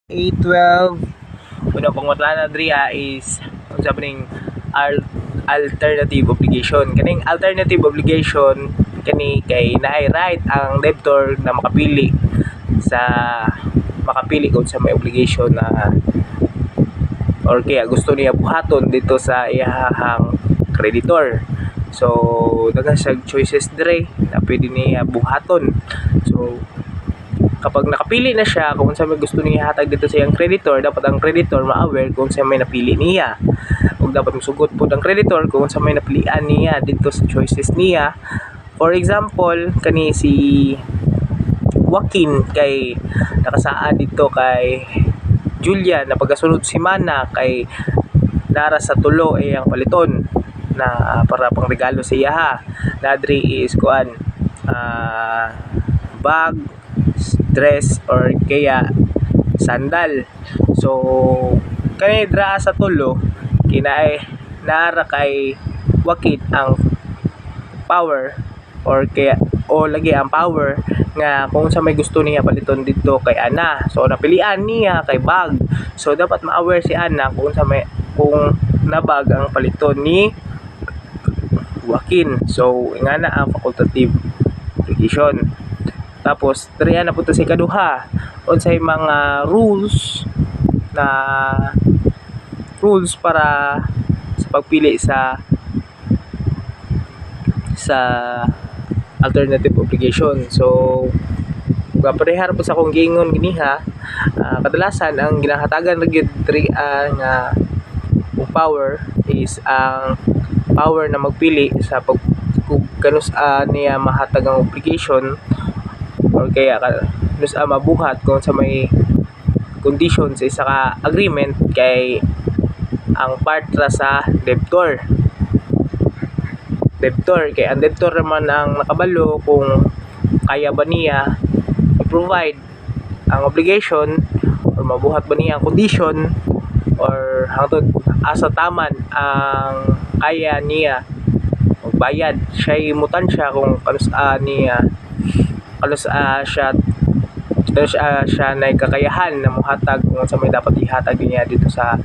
A12 una pang matlana dria is unsa ning alternative obligation. Kaning alternative obligation kani kay naay right ang debtor na makapili kung sa may obligation na or kaya gusto niya buhaton dito sa iyahang creditor. So daghan siya choices dire na pwede niya buhaton. So kapag nakapili na siya kung sa may gusto niya hatag dito sa iyang creditor, dapat ang creditor ma-aware kung sa may napili niya. Ug dapat musugot po ang creditor kung sa may napilian niya dito sa choices niya. For example, kani si Joaquin kay nakasaa dito kay Julia na pagasunod si Mana kay nara sa tulo ay ang paliton na para pang regalo sa iya ha. Nadri is kuan bag, dress or kaya sandal. So kani dra sa tulo kinaay nara kay Joaquin ang power or kaya o lagi ang power nga kung sa may gusto niya paliton dito kay Ana. So napilian niya kay bag. So dapat ma-aware si Ana kung nabag ang paliton ni Joaquin. So nga na ang facultative obligation. Tapos diri na punta sa ikaduha unsay mga rules para sa pagpili sa alternative obligation. So parehar po sa akong giingon giniha, kadalasan ang ginahatagan gyud diri nga power is ang power na magpili sa kanus niya mahatag ang obligation or kaya kanus mabuhat kung sa may condition sa isa ka agreement kay ang part ra sa debtor kay ang debtor naman ang nakabalo kung kaya ba niya i-provide ang obligation or mabuhat ba niya ang condition or hangtod asa taman ang kaya niya magbayad. Siya imutan siya kung kanus siya na kakayahan na muhatag kung sa may dapat ihatag niya dito sa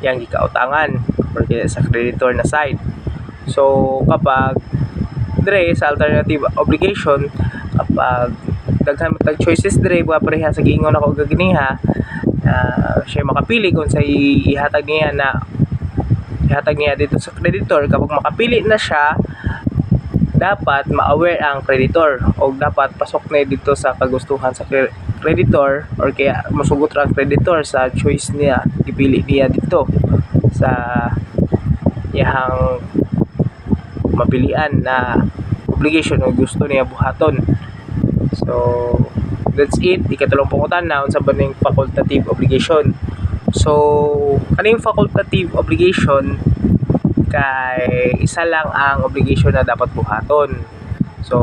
yang gikautangan or kaya sa creditor na side. So kapag dire sa alternative obligation, kapag daghan matag choices dire pareha sa giingon ako gaginiha, siya makapili kung sa ihatag niya dito sa creditor. Kapag makapili na siya, dapat ma-aware ang creditor o dapat pasok na dito sa kagustuhan sa creditor or kaya masugot ra ang creditor sa choice niya ipili niya dito sa iyang mapilian na obligation o gusto niya buhaton. So that's it. Ikatulong pangutan na unsa ba ning facultative obligation. So kaning facultative obligation kay isa lang ang obligation na dapat buhaton. So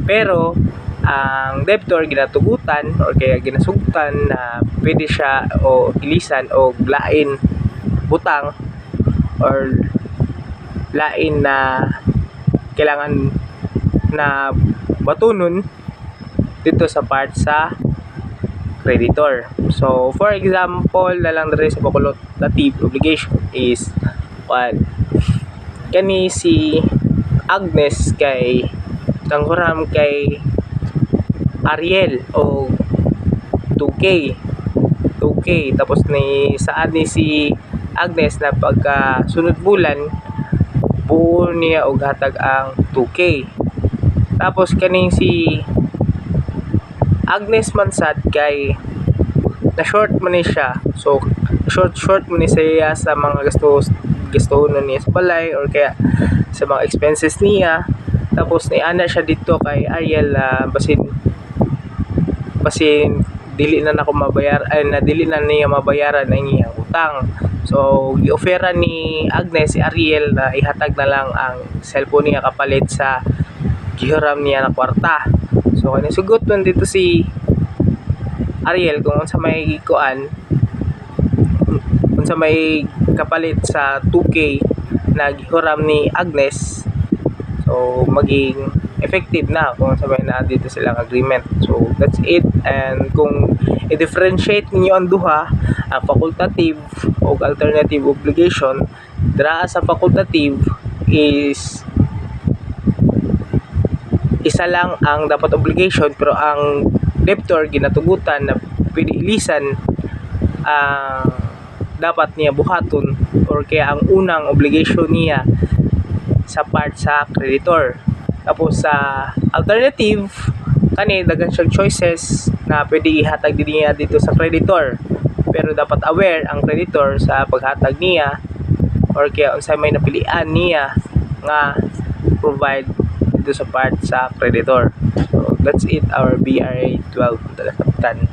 pero ang debtor ginatugutan or kaya ginasugtan na pwede siya o ilisan o lain butang or lain na kailangan na batunon dito sa part sa creditor. So for example na lang diri sa facultative obligation is kani si Agnes kay tanghuram kay Ariel o 2K tapos ni saan ni si Agnes na pagka sunod bulan buo niya og hatag ang 2K. Tapos kaning si Agnes mansad kay na short man ni siya. So short man ni siya sa mga gastuhon niya sa balay or kaya sa mga expenses niya. Tapos ni ana siya dito kay Ariel basin dili na nako dili na niya mabayaran ang iyang utang. So gi-offera ni Agnes si Ariel na ihatag na lang ang cellphone niya kapalit sa gihiram niya na kwarta. So kani sugot man dito si Ariel kung unsa may kapalit sa 2K na gihiram ni Agnes. So maging effective na kung sabay na dito silang agreement. So that's it. And kung i-differentiate ninyo ang duha, ang facultative o alternative obligation. Dira sa facultative is isa lang ang dapat obligation, pero ang debtor ginatugutan na pwede ilisan dapat niya buhaton, or kaya ang unang obligation niya sa part sa creditor. Tapos sa alternative, kani dagan siyang choices na pwede ihatag din niya dito sa creditor, pero dapat aware ang creditor sa paghatag niya, or kaya unsay may napilian niya nga provide dito sa part sa creditor. So that's it, our BRA 12 Kaptan.